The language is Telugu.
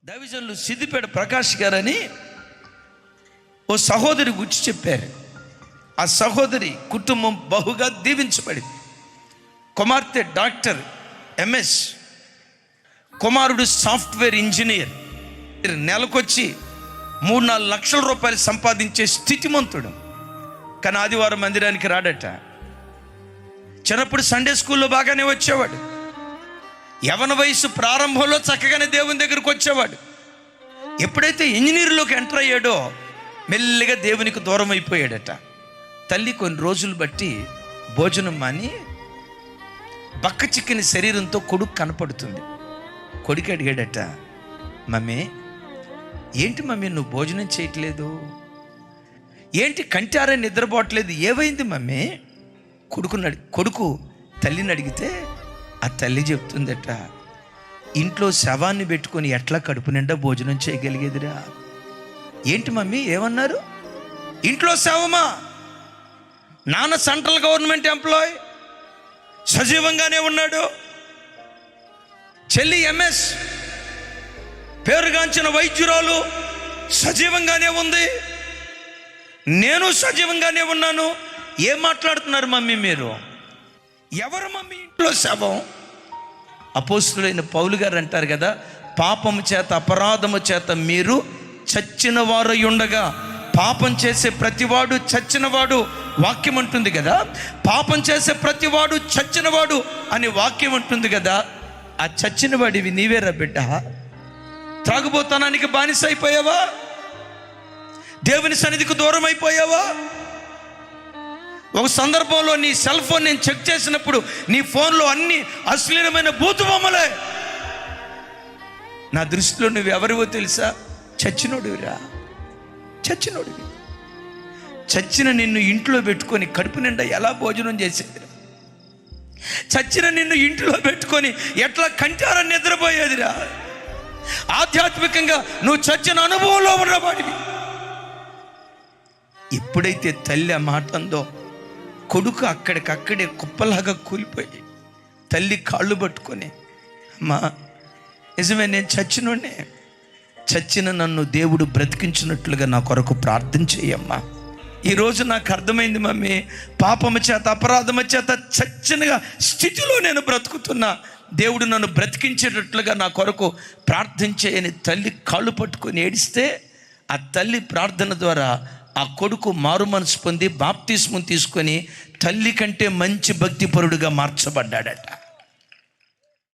దైవజనులు సిద్దిపేట ప్రకాష్ గారని ఓ సహోదరి గురించి చెప్పారు. ఆ సహోదరి కుటుంబం బహుగా దీవించబడింది. కుమార్తె డాక్టర్ ఎంఎస్, కుమారుడు సాఫ్ట్వేర్ ఇంజనీర్. నెలకొచ్చి 3-4 లక్షల రూపాయలు సంపాదించే స్థితిమంతుడు. కానీ ఆదివారం మందిరానికి రాడట. చిన్నప్పుడు సండే స్కూల్లో బాగానే వచ్చేవాడు. యవన వయసు ప్రారంభంలో చక్కగానే దేవుని దగ్గరికి వచ్చేవాడు. ఎప్పుడైతే ఇంజనీర్లోకి ఎంటర్ అయ్యాడో మెల్లిగా దేవునికి దూరం అయిపోయాడట. తల్లి కొన్ని రోజులు బట్టి భోజనం మాని బక్క చిక్కిన శరీరంతో కొడుకు కనపడుతుంది. కొడుకు అడిగాడట, మమ్మీ ఏంటి మమ్మీ నువ్వు భోజనం చేయట్లేదు, ఏంటి కంటారా నిద్రపోవట్లేదు, ఏమైంది మమ్మీ? కొడుకు తల్లిని అడిగితే ఆ తల్లి చెప్తుందట, ఇంట్లో శవాన్ని పెట్టుకొని ఎట్లా కడుపు నిండా భోజనం చేయగలిగేదిరా. ఏంటి మమ్మీ ఏమన్నారు? ఇంట్లో శవమా? నాన్న సెంట్రల్ గవర్నమెంట్ ఎంప్లాయ్, సజీవంగానే ఉన్నాడు. చెల్లి ఎంఎస్, పేరుగాంచిన వైద్యురాలు, సజీవంగానే ఉంది. నేను సజీవంగానే ఉన్నాను. ఏం మాట్లాడుతున్నారు మమ్మీ మీరు? ఎవరు మమ్మీ ఇంట్లో శవం? అపోస్తులైన పౌలు గారు అంటారు కదా, పాపము చేత అపరాధము చేత మీరు చచ్చిన వారు ఉండగా, పాపం చేసే ప్రతివాడు చచ్చినవాడు వాక్యం ఉంటుంది కదా, పాపం చేసే ప్రతివాడు చచ్చినవాడు అని వాక్యం ఉంటుంది కదా. ఆ చచ్చినవాడివి నీవేరా బిడ్డ. త్రాగుబోతనానికి బానిస అయిపోయావా? దేవుని సన్నిధికి దూరం అయిపోయావా? ఒక సందర్భంలో నీ సెల్ ఫోన్ నేను చెక్ చేసినప్పుడు నీ ఫోన్లో అన్ని అశ్లీలమైన బూతు బొమ్మలే. నా దృష్టిలో నువ్వు ఎవరివో తెలుసా? చచ్చినోడివిరా, చచ్చినోడివి. చచ్చిన నిన్ను ఇంట్లో పెట్టుకొని కడుపు నిండా ఎలా భోజనం చేసేదిరా? చచ్చిన నిన్ను ఇంట్లో పెట్టుకొని ఎట్లా కంటారా నిద్రపోయేదిరా? ఆధ్యాత్మికంగా నువ్వు చచ్చిన అనుభవంలో ఉన్నవాడివి. ఎప్పుడైతే తల్లి ఆ మాట అందో, కొడుకు అక్కడికక్కడే కుప్పలాగా కూలిపోయి తల్లి కాళ్ళు పట్టుకొని, అమ్మా నిజమే నేను చచ్చినోనే, చచ్చిన నన్ను దేవుడు బ్రతికించినట్లుగా నా కొరకు ప్రార్థన చేయమ్మా. ఈరోజు నాకు అర్థమైంది మమ్మీ, పాపము చేత అపరాధము చేత చచ్చిన స్థితిలో నేను బ్రతుకుతున్నా, దేవుడు నన్ను బ్రతికించేటట్లుగా నా కొరకు ప్రార్థన చేయని తల్లి కాళ్ళు పట్టుకొని ఏడిస్తే, ఆ తల్లి ప్రార్థన ద్వారా ఆ కొడుకు మారు మనసు పొంది బాప్తిస్మం తీసుకొని తల్లి కంటే మంచి భక్తిపరుడుగా మార్చబడ్డాడట.